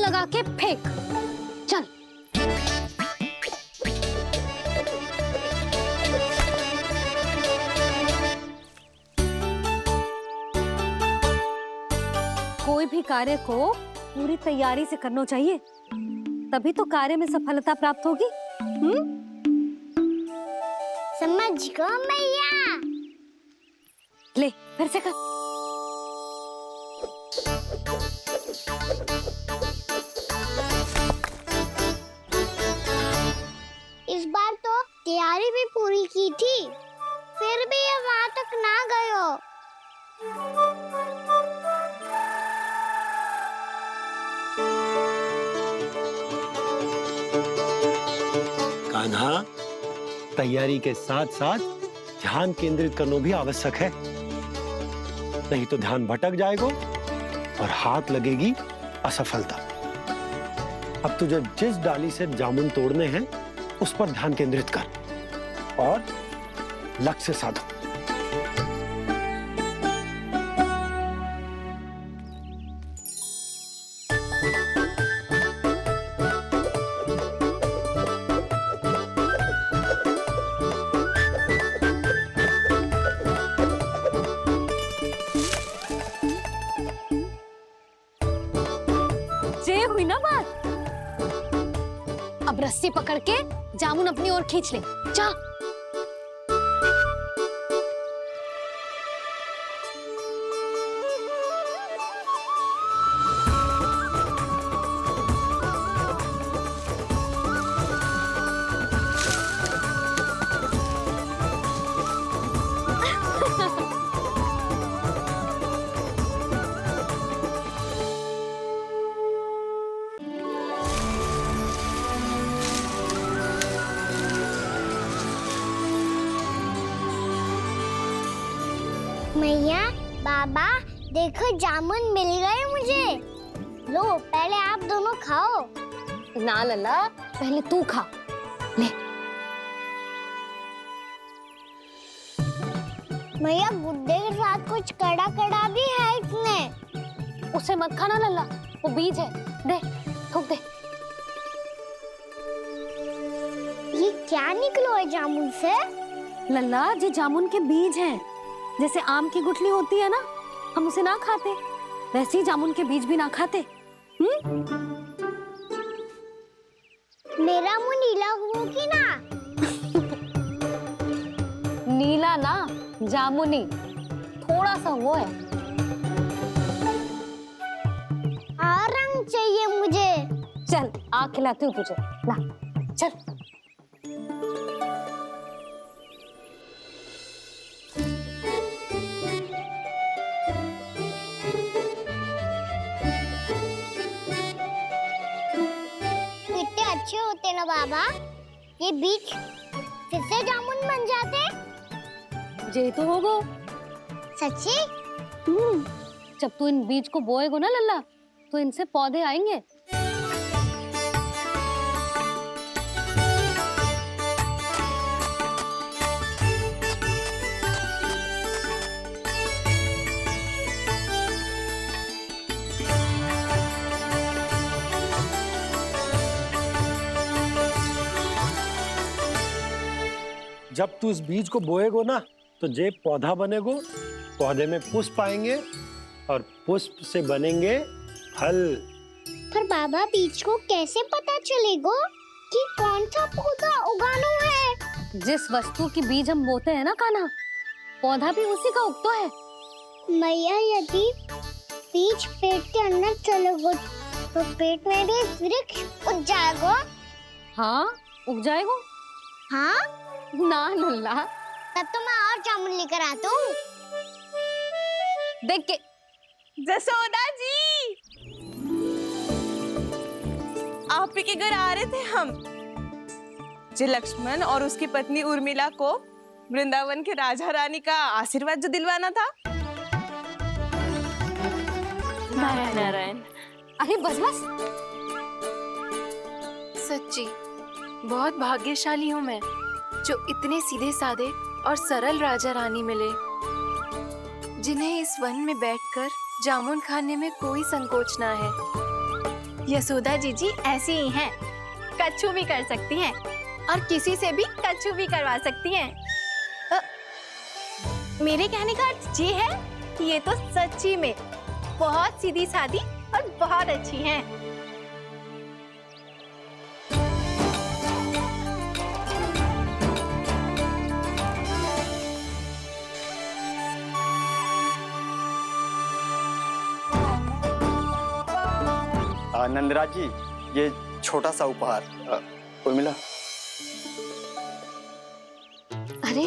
लगा के फेंक। चल। कोई भी कार्य को पूरी तैयारी से करना चाहिए, तभी तो कार्य में सफलता प्राप्त होगी। समझ गो मैया। ले फिर से कर। इस बार तो तैयारी भी पूरी की थी, फिर भी ये वहां तक ना गए हो। कान्हा, तैयारी के साथ साथ ध्यान केंद्रित करना भी आवश्यक है, नहीं तो ध्यान भटक जाएगा और हाथ लगेगी असफलता। अब तुझे जिस डाली से जामुन तोड़ने हैं उस पर ध्यान केंद्रित कर और लक्ष्य साधो। ये हुई ना बात। अब रस्सी पकड़ के जामुन अपनी ओर खींच ले। जा। मैया, बाबा, देखो जामुन मिल गए मुझे। लो, पहले आप दोनों खाओ। ना लल्ला, पहले तू खा। ले। मैया, गुड्डे के साथ कुछ कड़ा कड़ा भी है इसमें। उसे मत खाना लल्ला, वो बीज है। दे, थूक दे। ये क्या निकलो है जामुन से? लल्ला, ये जामुन के बीज हैं। जैसे आम की गुठली होती है ना, हम उसे ना खाते, वैसे ही जामुन के बीज भी ना खाते। मेरा मुंह नीला हुआ कि ना? नीला ना, जामुनी, थोड़ा सा वो है। और रंग चाहिए मुझे। चल, आ खिलाती हूँ तुझे। ला, चल। अच्छे होते ना बाबा, ये बीज फिर से जामुन बन जाते। ये तो होगा। सच्ची? जब तू इन बीज को बोएगा ना लल्ला, तो इनसे पौधे आएंगे। जब तू इस बीज को बोएगो ना, तो जे पौधा बनेगो, पौधे में पुष्प आएंगे और पुष्प से बनेंगे फल। पर बाबा, बीज को कैसे पता चलेगा कि कौन सा पौधा उगाना है? जिस वस्तु की बीज हम बोते हैं ना कान्हा, पौधा भी उसी का उगता है। मैया, यदि बीज पेट के अंदर चलेगा तो पेट में भी वृक्ष उग जाएगा। हाँ, उग जाएगा। हाँ? ना लल्ला, तब तो मैं और जामुन लेकर आता हूँ। देख के। जसोदा जी, आप ही के घर आ रहे थे हम। जो लक्ष्मण और उसकी पत्नी उर्मिला को वृंदावन के राजा रानी का आशीर्वाद जो दिलवाना था। नारायण नारायण। अरे बस बस। सच्ची बहुत भाग्यशाली हूँ मैं, जो इतने सीधे साधे और सरल राजा रानी मिले, जिन्हें इस वन में बैठकर जामुन खाने में कोई संकोच ना है। यशोदा जीजी ऐसी ही हैं, कच्छू भी कर सकती हैं और किसी से भी कच्छू भी करवा सकती हैं। मेरे कहने का अर्थ ये है कि ये तो सच्ची में बहुत सीधी सादी और बहुत अच्छी हैं। नंदराज जी, ये छोटा सा उपहार। उर्मिला। अरे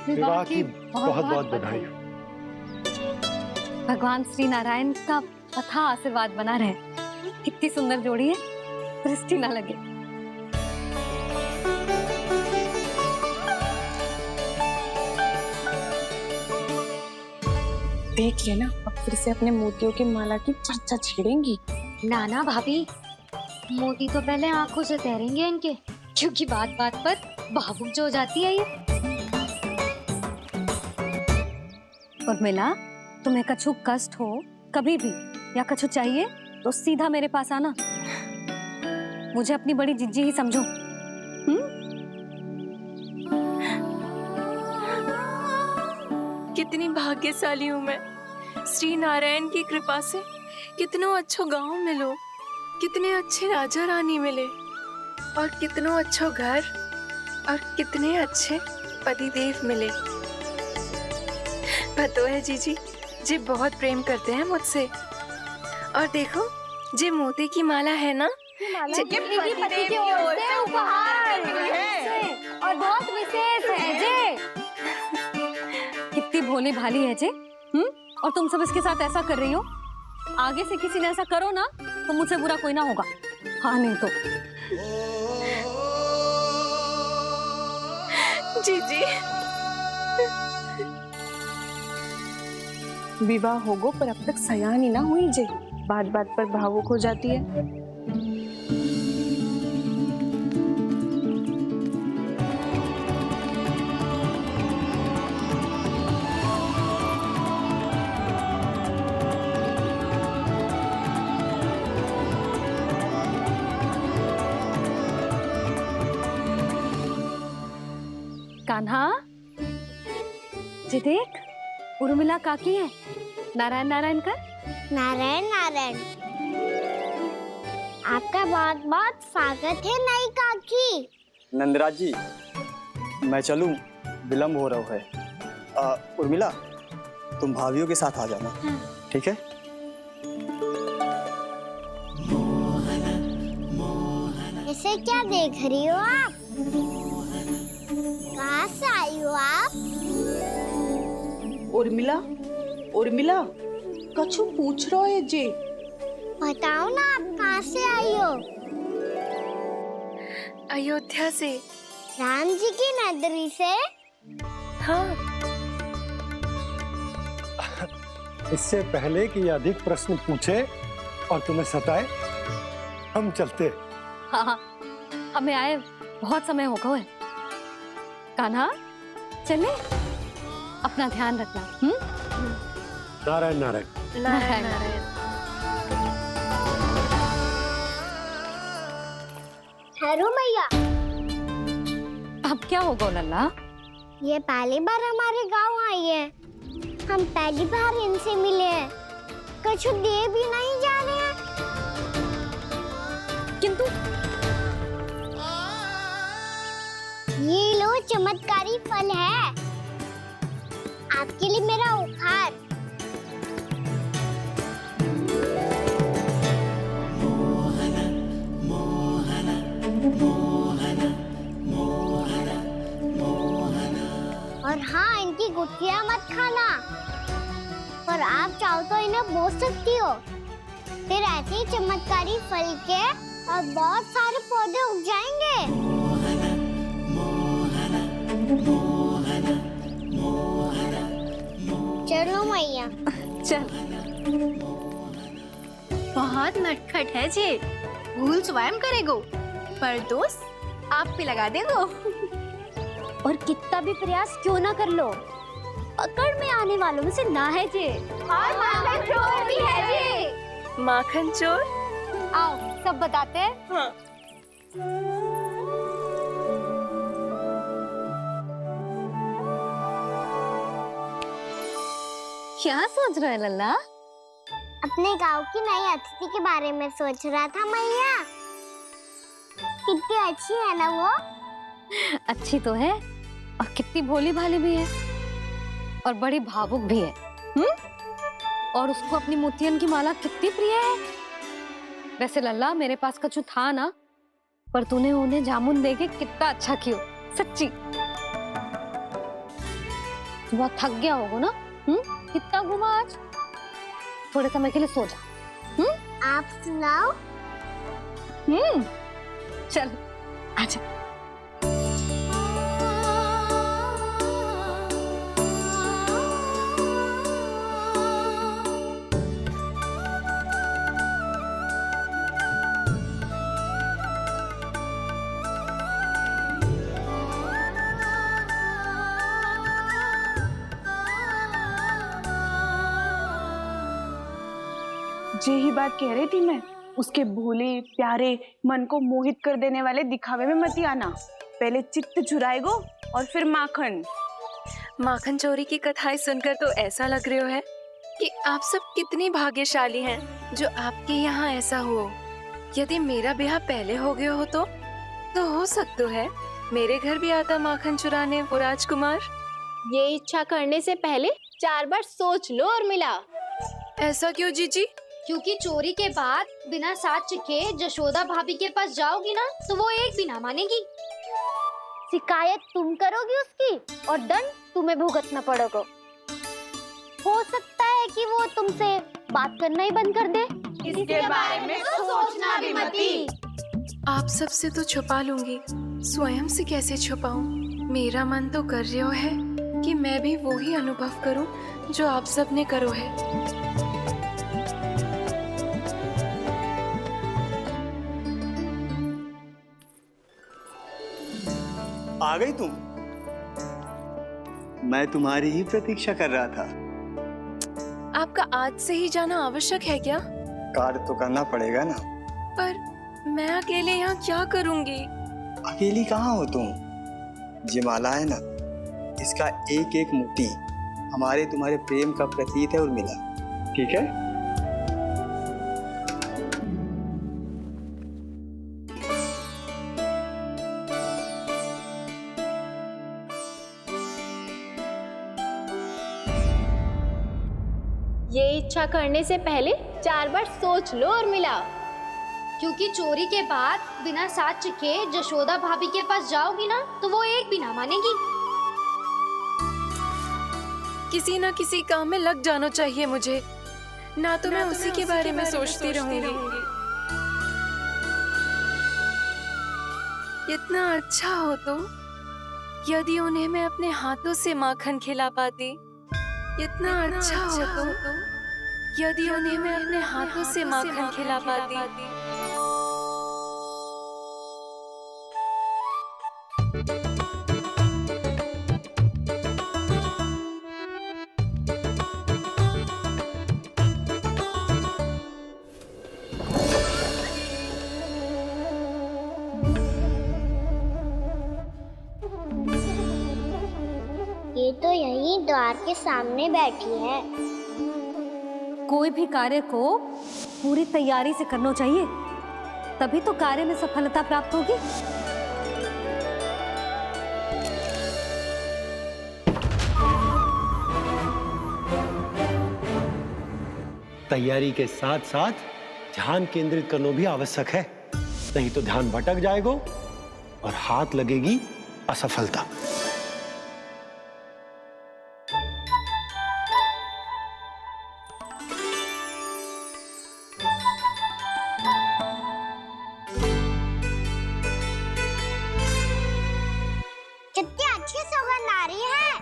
विवाह की बहुत बहुत बधाई। भगवान श्री नारायण का अथाह आशीर्वाद बना रहे। कितनी सुंदर जोड़ी है, दृष्टि ना लगे। देख लेना, अब फिर से अपने मोतियों की माला की चर्चा छेड़ेंगी। नाना भाभी, मोती तो पहले आंखों से तैरेंगे इनके, क्योंकि बात बात पर भावुक जो हो जाती है ये। उर्मिला, तुम्हें कछु कष्ट हो कभी भी या कछु चाहिए तो सीधा मेरे पास आना। मुझे अपनी बड़ी जिज्जी ही समझो। कितनी भाग्यशाली हूँ मैं, श्री नारायण की कृपा से कितनों अच्छो गांव मिलो, कितने अच्छे राजा रानी मिले और कितनों अच्छो घर और कितने अच्छे पतिदेव मिले। पतो है जीजी, जी बहुत प्रेम करते हैं मुझसे। और देखो, जी मोती की माला है ना, पति की ओर से उपहार और बहुत विशेष है जे। कितनी भोली भाली है जे। और तुम सब इसके साथ ऐसा कर रही हो। आगे से किसी ने ऐसा करो ना तो मुझसे बुरा कोई ना होगा। हाँ नहीं तो। जीजी, विवाह होगो पर अब तक सयान ही ना हुई जे, बात बात पर भावुक हो जाती है। कान्हा, जी देख, उर्मिला काकी है। नारायण नारायण कर। नारायण नारायण। आपका बहुत बहुत स्वागत है नई काकी। नंदराज जी, मैं चलूं, विलम्ब हो रहा है। उर्मिला, तुम भाभियों के साथ आ जाना, ठीक है? इसे क्या देख रही हो आप? कहाँ से आई हो आप? उर्मिला, उर्मिला, कछु पूछ रहा है जे। बताओ ना, आप कहाँ से आई हो? अयोध्या से। राम जी की नगरी से? हाँ। इससे पहले कि ये अधिक प्रश्न पूछे और तुम्हें सताए, हम चलते। हाँ, हमें आए बहुत समय हो गया है। कान्हा, चले, अपना ध्यान रखना। नारायण नारायण। नारायण नारायण। ठहरो मैया। अब क्या होगा लल्ला? ये पहली बार हमारे गांव आई है। हम पहली बार इनसे मिले हैं। कुछ दे भी नहीं जा रहे हैं। किंतु ये लो, चमत्कारी फल है आपके लिए, मेरा उपहार। और हाँ, इनकी गुठलियां मत खाना। पर आप चाहो तो इन्हें बो सकती हो। फिर ऐसे ही चमत्कारी फल के और बहुत सारे पौधे उग जाएंगे। चलो मैया। चल। बहुत नटखट है जी, भूल स्वयं करेगो, पर दोस्त आप पे लगा देगो। और कितना भी प्रयास क्यों ना कर लो, पकड़ में आने वालों में से ना है जे। और भी है जी। माखन चोर। आओ सब बताते हैं। हाँ। क्या सोच रहा है लल्ला? अपने गांव की नई अतिथि के बारे में सोच रहा था मैया। कितनी अच्छी है ना वो। अच्छी तो है और कितनी भोली भाली भी है और बड़ी भावुक भी है। और उसको अपनी मोतियन की माला कितनी प्रिय है। वैसे लल्ला मेरे पास कछु था ना, पर तूने उन्हें जामुन देके कितना अच्छा किया, सच्ची। तू बहुत थक गया होगा ना? कितना घूमा आज? थोड़े समय के लिए सो जा। आप सुनाओ। चल आजा। यही बात कह रही थी मैं, उसके भोले प्यारे मन को मोहित कर देने वाले दिखावे में मत आना। पहले चित्त चुराएगो और फिर माखन। माखन चोरी की कथाएं सुनकर तो ऐसा लग रहा है कि आप सब कितनी भाग्यशाली हैं जो आपके यहाँ ऐसा हो। यदि मेरा ब्याह पहले हो गया हो तो हो सकता है मेरे घर भी आता माखन चुराने वो राजकुमार। ये इच्छा करने से पहले 4 बार सोच लो और मिला। ऐसा क्यों जीजी? क्योंकि चोरी के बाद बिना साथ चिखे जशोदा भाभी के पास जाओगी ना तो वो एक भी ना मानेगी। शिकायत तुम करोगी उसकी और दंड तुम्हें भुगतना पड़ेगा। हो सकता है कि वो तुमसे बात करना ही बंद कर दे। इसके बारे में तो सोचना भी मती। आप सबसे तो छुपा लूंगी, स्वयं से कैसे छुपाऊं? मेरा मन तो कर रहा है कि मैं भी वो ही अनुभव करूं जो आप सब ने करो है। आ गई तुम? मैं तुम्हारी ही प्रतीक्षा कर रहा था। आपका आज से ही जाना आवश्यक है क्या? कार्य तो करना पड़ेगा ना। पर मैं अकेले यहाँ क्या करूँगी? अकेली कहाँ हो तुम? ये माला है ना, इसका एक एक मोती हमारे तुम्हारे प्रेम का प्रतीक है उर्मिला, ठीक है? ये इच्छा करने से पहले 4 बार सोच लो और मिला। क्योंकि चोरी के बाद बिना साथ चिखे जशोदा भाभी के पास जाओगी ना तो वो एक भी ना मानेगी। किसी ना किसी काम में लग जाना चाहिए मुझे, ना तो मैं उसी के बारे में सोचती रहूंगी। इतना अच्छा हो तो यदि उन्हें मैं अपने हाथों से माखन खिला पाती। इतना अच्छा हो तो यदि उन्हें मैं अपने हाथों से माखन खिला पाती। ये तो यहीं द्वार के सामने बैठी है। कोई भी कार्य को पूरी तैयारी से करना चाहिए, तभी तो कार्य में सफलता प्राप्त होगी। तैयारी के साथ साथ ध्यान केंद्रित करना भी आवश्यक है, नहीं तो ध्यान भटक जाएगा और हाथ लगेगी असफलता। कितनी अच्छी सुगंध आ रही है।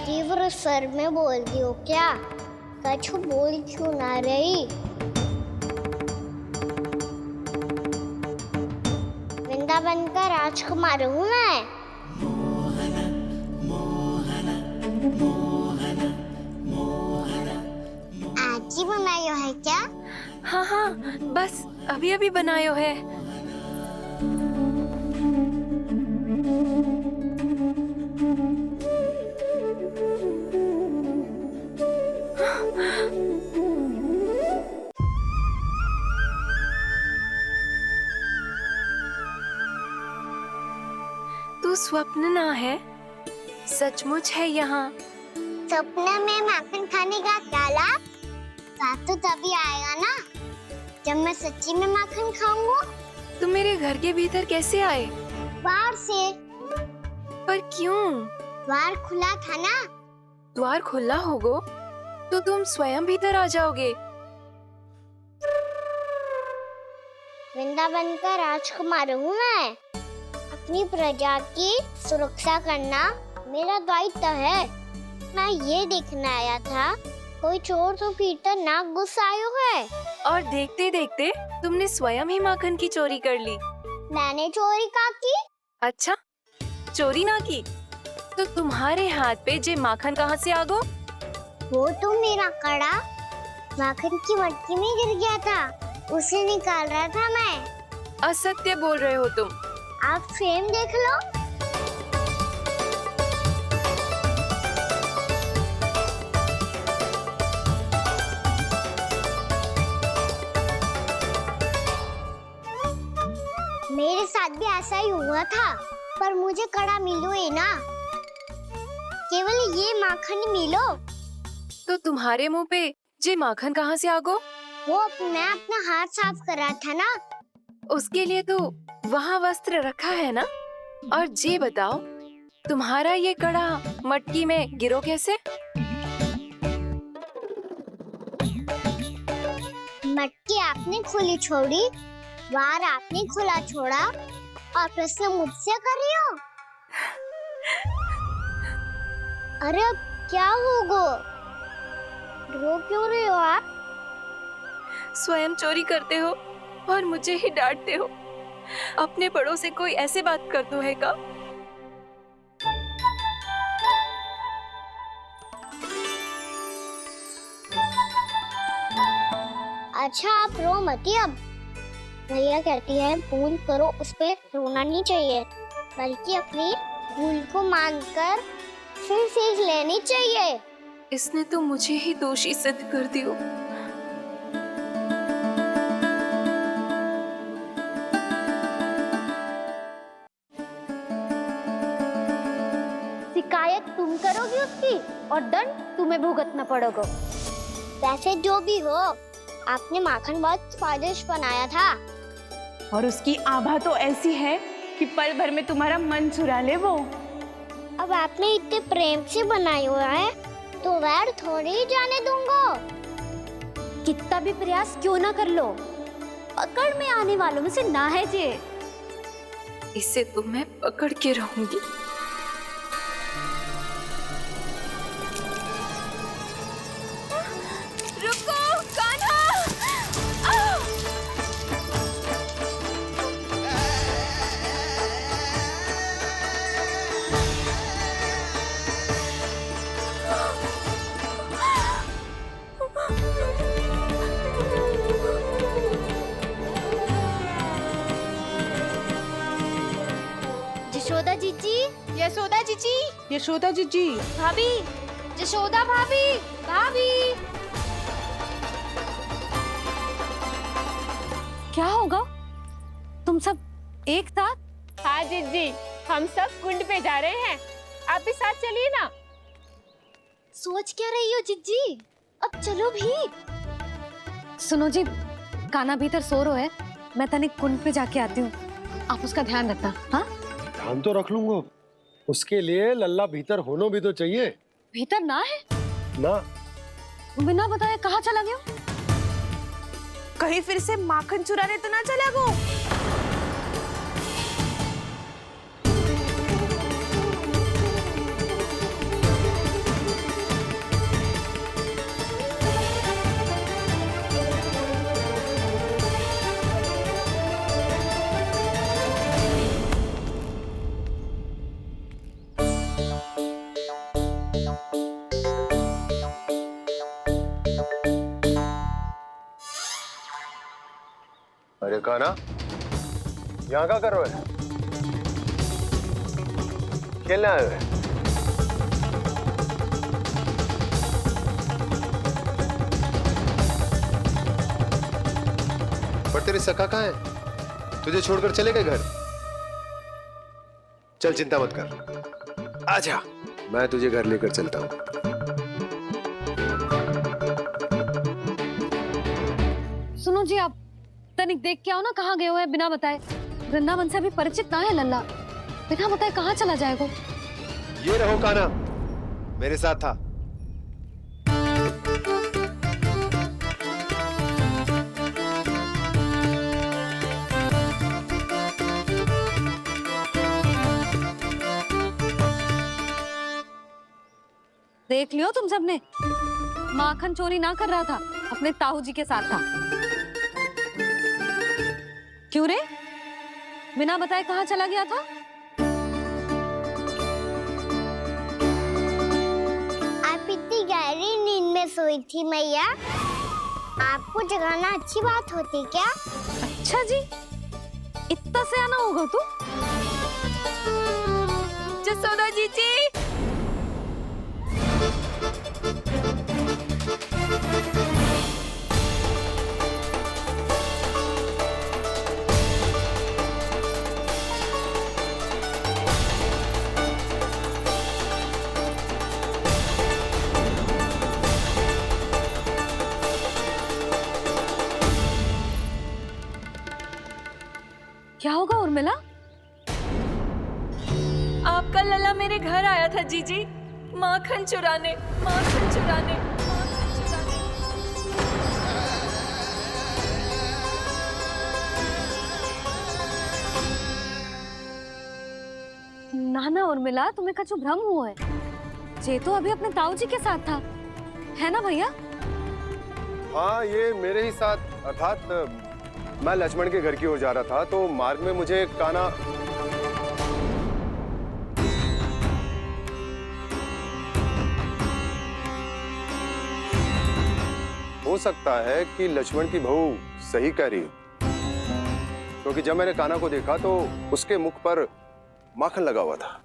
तीव्र स्वर में बोलती हो क्या? कछु बोल क्यों ना रही? वृंदावन का राजकुमार हूँ मैं। सच्ची बनायो है क्या? हाँ हाँ, बस अभी अभी बनायो है। तू स्वप्न ना है, सचमुच है यहाँ। सपने में माखन खाने का क्या लाभ? स्वाद तो तभी आएगा ना जब मैं सच्ची में माखन खाऊंगा। तुम मेरे घर के भीतर कैसे आए? बाहर से। पर क्यों? द्वार खुला था ना। द्वार खुला होगो तो तुम स्वयं भीतर आ जाओगे। वृंदावन का राजकुमार हूँ मैं। अपनी प्रजा की सुरक्षा करना मेरा दायित्व है। मैं ये देखने आया था कोई चोर तो भीतर ना घुस आयो है। और देखते देखते तुमने स्वयं ही माखन की चोरी कर ली। मैंने चोरी का की? अच्छा, चोरी ना की तो तुम्हारे हाथ पे जे माखन कहाँ से आ गो? वो तो मेरा कड़ा माखन की मटकी में गिर गया था, उसे निकाल रहा था मैं। असत्य बोल रहे हो तुम। आप फ्रेम देख लो। मेरे साथ भी ऐसा ही हुआ था, पर मुझे कड़ा मिलो ही ना, केवल ये माखन मिलो। तो तुम्हारे मुंह पे जे माखन कहाँ से आ गो? वो मैं अपना हाथ साफ कर रहा था ना। उसके लिए तो वहाँ वस्त्र रखा है ना। और जे बताओ, तुम्हारा ये कड़ा मटकी में गिरो कैसे? मटकी आपने खुली छोड़ी, द्वार आपने खुला छोड़ा, और प्रश्न मुझसे कर रही हो? अरे अब क्या होगा? रो क्यों रहे हो आप? स्वयं चोरी करते हो और मुझे ही डांटते हो। अपने बड़ों से कोई ऐसे बात कर दो है का? अच्छा आप रो मती अब। भैया कहती है भूल करो, उस पे रोना नहीं चाहिए, बल्कि अपनी भूल को मानकर फिर सीख लेनी चाहिए। इसने तो मुझे ही दोषी सिद्ध कर दियो। शिकायत तुम करोगी उसकी और दंड तुम्हें भुगतना पड़ेगा। वैसे जो भी हो, आपने माखन बहुत स्वादिष्ट बनाया था। और उसकी आभा तो ऐसी है कि पल भर में तुम्हारा मन चुरा ले वो। अब आपने इतने प्रेम से बनाया हुआ है तो वैर थोड़ी ही जाने दूंगा। कितना भी प्रयास क्यों ना कर लो, पकड़ में आने वालों में से ना है जे। इसे तो मैं पकड़ के रहूंगी। रुको कान्हा! यशोदा जीजी, यशोदा जीजी, यशोदा जीजी, भाभी, यशोदा भाभी, भाभी। क्या होगा? तुम सब एक साथ? हाँ जीजी, हम सब कुंड पे जा रहे हैं, आप भी साथ चलिए ना। सोच क्या रही हो जिज्जी? अब चलो भी। सुनो जी, कान्हा भीतर सो रो है, मैं तनिक कुंड पे जाके आती हूँ, आप उसका ध्यान रखना। हाँ, ध्यान तो रख लूंगा, उसके लिए लल्ला भीतर होना भी तो चाहिए। भीतर ना है? ना, बिना बताए कहाँ चला गया? कहीं फिर से माखन चुराने तो ना चला गो। अरे काना, यहाँ क्या कर रहे हो? खेलने आए हुए? पर तेरे सखा कहाँ है? तुझे छोड़कर चले गए घर? चल चिंता मत कर, आजा, मैं तुझे घर लेकर चलता हूँ। सुनो जी, आप तनिक देख के आओ ना कहाँ गए हुए हैं बिना बताए। वृंदावन से अभी परिचित ना है लल्ला, बिना बताए कहाँ चला जाएगा। ये रहो काना, मेरे साथ था। देख लियो तुम सबने, माखन चोरी ना कर रहा था, अपने ताऊ जी के साथ था। क्यों रे, बिना बताए कहाँ चला गया था? आप इतनी गहरी नींद में सोई थी मैया, आपको जगाना अच्छी बात होती क्या? अच्छा जी, इतना सियाना होगा तू? जसोदा जीजी, क्या होगा उर्मिला? आपका लल्ला मेरे घर आया था जीजी, माखन चुराने, माखन चुराने, माखन चुराने। ना ना उर्मिला, तुम्हें कछु भ्रम हुआ है। जे तो अभी अपने ताऊ जी के साथ था, है ना भैया? हाँ, ये मेरे ही साथ, अर्थात मैं लक्ष्मण के घर की ओर जा रहा था, तो मार्ग में मुझे काना। हो सकता है कि लक्ष्मण की बहू सही कह रही हो, क्योंकि जब मैंने काना को देखा तो उसके मुख पर माखन लगा हुआ था।